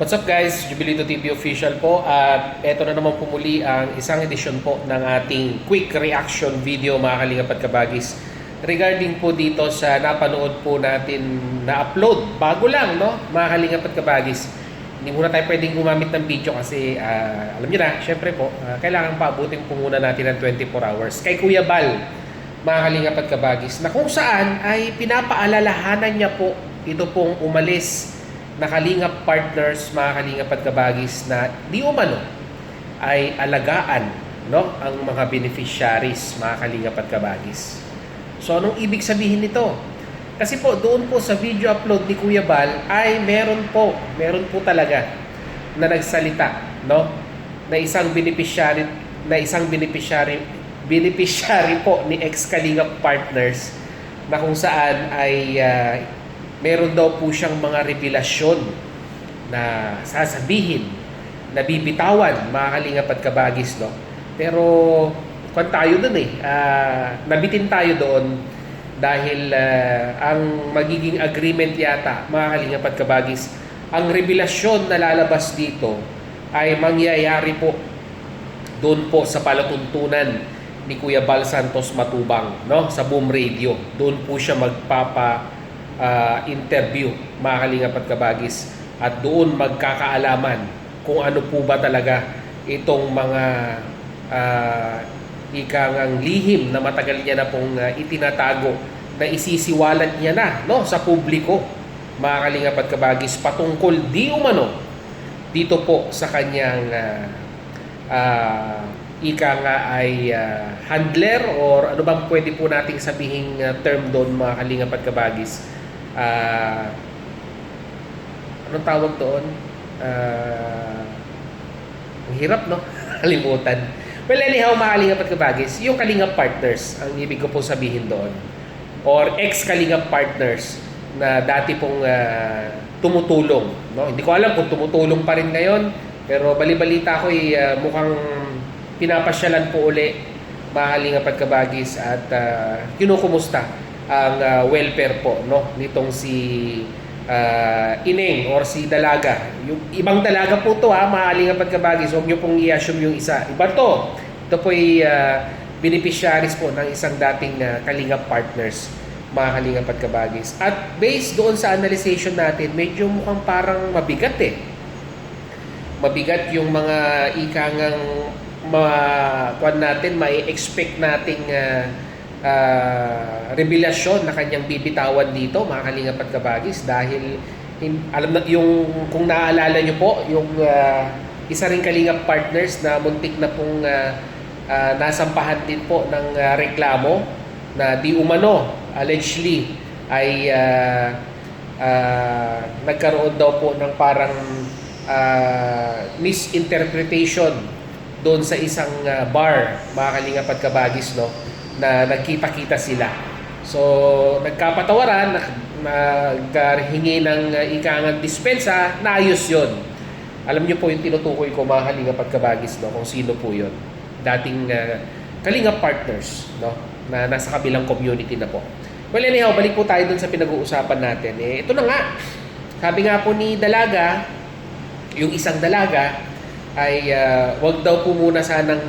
What's up guys? Jubilito TV official po at eto na naman po muli ang isang edisyon po ng ating quick reaction video mga kalingap at kabagis regarding po dito sa napanood po natin na upload. Bago lang no mga kalingap at kabagis. Hindi muna tayo pwedeng gumamit ng video kasi alam niyo na, syempre po kailangan paabutin po muna natin ng 24 hours. Kay Kuya Bal mga kalingap at kabagis na kung saan ay pinapaalalahanan niya po ito pong umalis na kalingap partners, mga kalingap at kabagis na di umano ay alagaan no, ang mga beneficiaries, mga kalingap at kabagis. So anong ibig sabihin nito? Kasi po doon po sa video upload ni Kuya Bal ay meron po talaga na nagsalita no, na isang beneficiary po ni ex-kalingap partners na kung saan ay meron daw po siyang mga revelasyon na sasabihin, na bibitawan, mga kalingap at kabagis, no? Pero, kung tayo dun nabitin tayo doon dahil ang magiging agreement yata, mga kalingap at kabagis, ang revelasyon na lalabas dito ay mangyayari po doon po sa palatuntunan ni Kuya Bal Santos Matubang, no? Sa Boom Radio. Doon po siya interview, mga kalingap at kabagis, at doon magkakaalaman kung ano po ba talaga itong mga ikangang lihim na matagal niya na pong itinatago, na isisiwalat niya na no, sa publiko, mga kalingap at kabagis, patungkol di umano dito po sa kanyang ika nga ay handler or ano bang pwede po nating sabihing term doon, mga kalingap at kabagis. Anong tawag doon? Ang hirap, no? Kalimutan. Well, anyhow, mga kalingap at kabagis, yung kalingap partners, ang ibig ko po sabihin doon, or ex-kalingap partners na dati pong tumutulong, no? Hindi ko alam kung tumutulong pa rin ngayon, pero bali-balita ko mukhang pinapasyalan po uli, mga kalingap at kabagis, at kinukumusta ang welfare po no nitong si Ineng or si Dalaga. Yung ibang Dalaga po to mga kalingap at kabagis, huwag nyo pong i-assume yung isa. Iba to. Ito po ay beneficiaries po ng isang dating kalingap partners, mga kalingap at kabagis. At based doon sa analyzation natin, medyo mukhang parang mabigat mabigat yung mga ikangang kuwan natin, mai-expect nating revelasyon na kanyang bibitawan dito, mga kalingap at kabagis, dahil alam na yung, kung naaalala nyo po yung isa ring kalingap partners na muntik na pong nasampahan din po ng reklamo na di umano allegedly ay nagkaroon daw po ng parang misinterpretation doon sa isang bar, mga kalingap at kabagis, no, na nagkita-kita sila. So, nagkapatawaran, naghingi ng ikangang dispensa, naayos yun. Alam niyo po yung tinutukoy ko, mga kalingap at kabagis, no, kung sino po yun. Dating kalingap partners, no, na nasa kabilang community na po. Well, anyhow, balik po tayo dun sa pinag-uusapan natin. Ito na nga, sabi nga po ni Dalaga, yung isang Dalaga, ay wag daw po muna sanang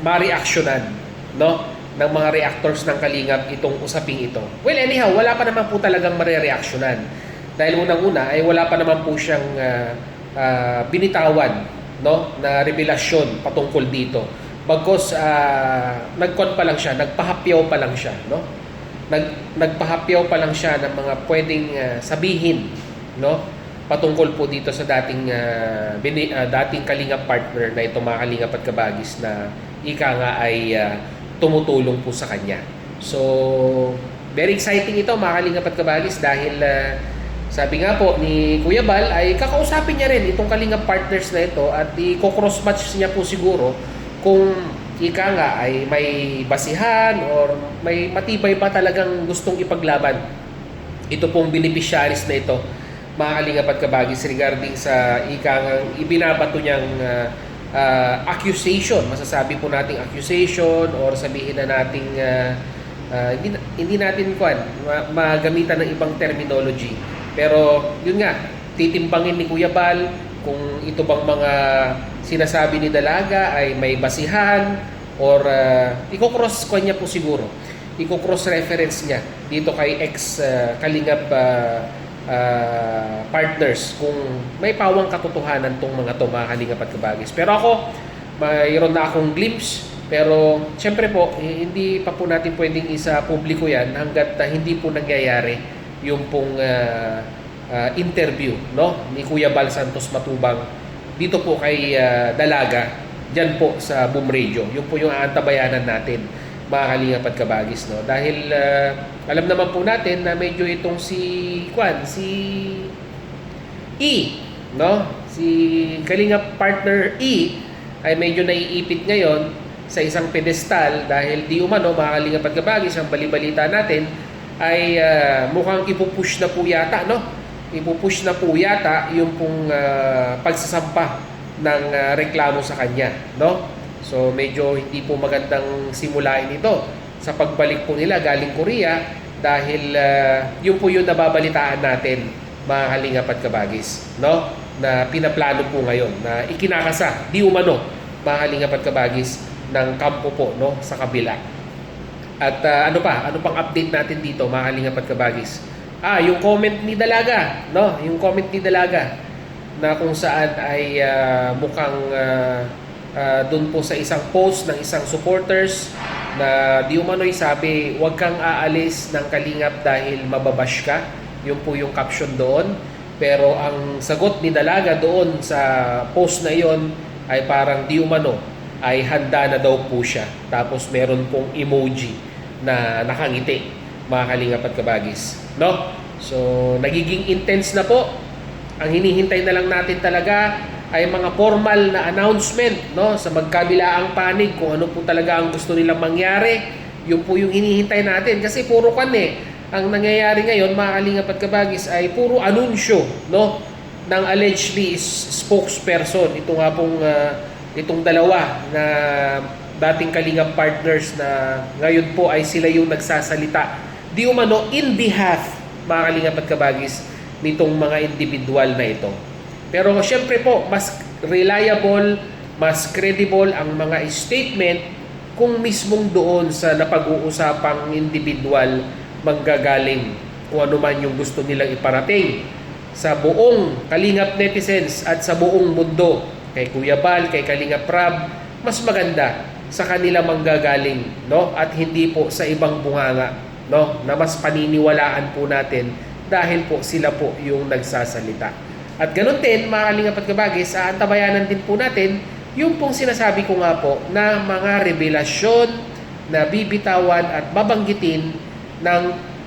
ma-reactionan no, ng mga reactors ng kalingap itong usaping ito. Well, anyhow, wala pa naman po talagang mare-reactionan. Dahil unang-una ay wala pa naman po siyang binitawan no, na revelasyon patungkol dito. Bagkos nagkon pa lang siya, nagpahapyaw pa lang siya, no? Nagpahapyaw pa lang siya ng mga pwedeng sabihin, no, patungkol po dito sa dating kalingap partner na ito, mga kalingap at kabagis, na ika nga ay tumutulong po sa kanya. So, very exciting ito, mga kalingap at kabagis, dahil sabi nga po ni Kuya Bal ay kakausapin niya rin itong kalingap partners na ito at i-cross-match niya po siguro kung ika nga ay may basihan or may matibay pa talagang gustong ipaglaban ito pong beneficiaries na ito, mga kalingap at kabagis, regarding sa ikang ibinabato niyang accusation. Masasabi po nating accusation or sabihin na nating hindi natin magamitan ng ibang terminology. Pero yun nga, titimbangin ni Kuya Bal kung ito bang mga sinasabi ni Dalaga ay may basihan or i-cross ko niya po siguro. I-cross reference niya dito kay Kalingap partners kung may pawang katotohanan tong mga to, mga Kalingap at Kabagis. Pero ako, mayroon na akong glimpse, pero syempre po, hindi pa po natin pwedeng isa publiko yan hanggat hindi po nangyayari yung pong interview, no, ni Kuya Bal Santos Matubang dito po kay Dalaga dyan po sa Boom Radio. Yung po yung aantabayanan natin, mga Kalingap at Kabagis, no? Dahil alam naman po natin na medyo itong si E, no? Si Kalingap partner E ay medyo naiipit ngayon sa isang pedestal dahil di umano, mga Kalingap at Kabagis, ang balibalita natin ay mukhang ipupush na po yata, no? Ipupush na po yata yung pong pagsasampa ng reklamo sa kanya, no? So medyo hindi po magandang simulain ito sa pagbalik po nila galing Korea dahil yun po yung nababalitaan natin, mga Kalingap at Kabagis, no? Na pinaplano po ngayon na ikinakasa di umano, mga Kalingap at Kabagis, ng kampo po, no, sa kabila. At ano pang update natin dito, mga Kalingap at Kabagis? Yung comment ni Dalaga, no? Yung comment ni Dalaga na kung saan ay mukhang doon po sa isang post ng isang supporters na di umano'y sabi, huwag kang aalis ng Kalingap dahil mababash ka. Yun po yung caption doon. Pero ang sagot ni Dalaga doon sa post na iyon ay parang di umano ay handa na daw po siya. Tapos meron pong emoji na nakangiti, mga Kalingap at Kabagis, no? So nagiging intense na po. Ang hinihintay na lang natin talaga ay mga formal na announcement, no, sa magkabilaang panig kung ano po talaga ang gusto nilang mangyari. Yun po yung hinihintay natin kasi puro ang nangyayari ngayon, mga Kalingap at Kabagis, ay puro anunsyo, no, ng allegedly spokesperson. Ito nga pong itong dalawa na dating Kalingap partners na ngayon po ay sila yung nagsasalita di umano in behalf, mga Kalingap at Kabagis, nitong mga individual na ito. Pero syempre po, mas reliable, mas credible ang mga statement kung mismong doon sa napag-uusapang individual manggagaling kung ano man yung gusto nilang iparating sa buong Kalingap netizens at sa buong mundo. Kay Kuya Bal, kay Kalingap Rab, mas maganda sa kanila manggagaling, no? At hindi po sa ibang bunganga, no, na mas paniniwalaan po natin dahil po sila po yung nagsasalita. At ganun din, mga Kalingap at Kabagis, aantabayanan din po natin yung pong sinasabi ko nga po na mga revelasyon na bibitawan at babanggitin ng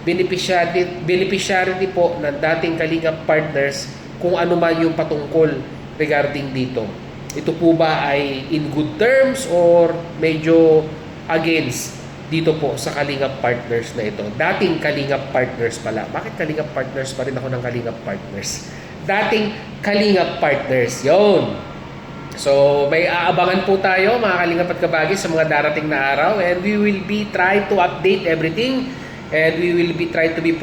beneficiary po ng dating Kalingap partners kung ano man yung patungkol regarding dito. Ito po ba ay in good terms or medyo against dito po sa Kalingap partners na ito? Dating Kalingap partners pala. Bakit Kalingap partners pa rin ako ng Kalingap partners? Dating Kalingap partners. Yun. So, may aabangan po tayo, mga Kalingap at Kabagis, sa mga darating na araw, and we will be trying to update everything, and we will be trying to be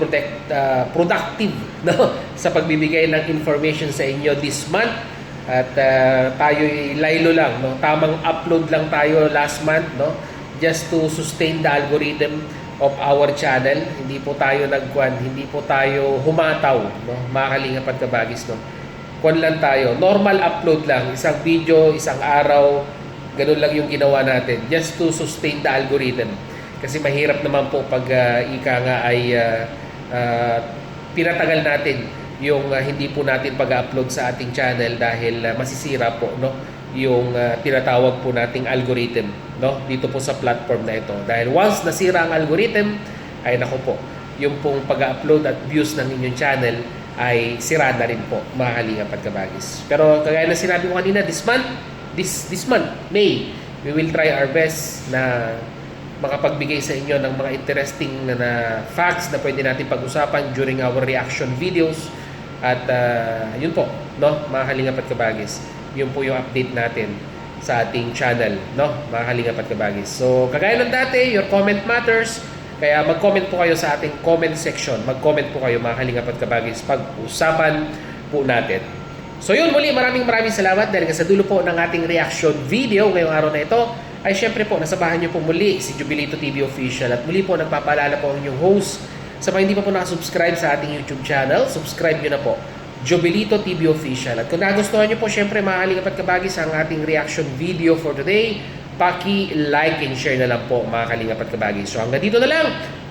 productive, no, sa pagbibigay ng information sa inyo this month. At tayo'y laylo lang, no? Tamang upload lang tayo last month, no? Just to sustain the algorithm of our channel. Hindi po tayo hindi po tayo humataw, no? Mga Kalingap at Kabagis, no? Kwan lang tayo, normal upload lang, isang video, isang araw, ganun lang yung ginawa natin, just to sustain the algorithm. Kasi mahirap naman po pag ika nga ay pinatagal natin yung hindi po natin pag-upload sa ating channel dahil masisira po, no, yung tinatawag po nating algorithm, no, dito po sa platform na ito. Dahil once nasira ang algorithm, ay nako po, yung pong pag-upload at views ng inyong channel ay sira na rin po, mga Kalingap at Kabagis. Pero kagaya na sinabi ko kanina, this month, May, we will try our best na makapagbigay sa inyo ng mga interesting na facts na pwede natin pag-usapan during our reaction videos. At yun po, no, mga Kalingap at Kabagis, yun po yung update natin sa ating channel, no, mga Kalingap at Kabagis. So kagaya ng dati, your comment matters. Kaya mag-comment po kayo sa ating comment section. Mag-comment po kayo, mga Kalingap at Kabagis. Pag-usapan po po natin. So yun, muli maraming salamat dahil sa dulo po ng ating reaction video ngayong araw na ito ay syempre po nasabahan niyo po muli si Jobilito TV Official at muli po nagpapaalala po ang inyong host sa mga hindi pa po nakasubscribe sa ating YouTube channel, subscribe niyo na po Jobilito TV Official. At kung nagustuhan niyo po syempre mga kalingap at kabagis ang ating reaction video for today, paki-like and share na lang po mga kalingap at kabagis. So hanggang dito na lang.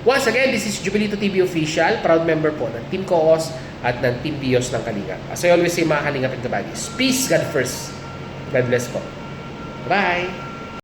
Once again, this is Jobilito TV Official, proud member po ng Team Koos at ng Team Bios ng Kalingap. As I always say mga kalingap at kabagis, peace, God first. God bless po. Bye!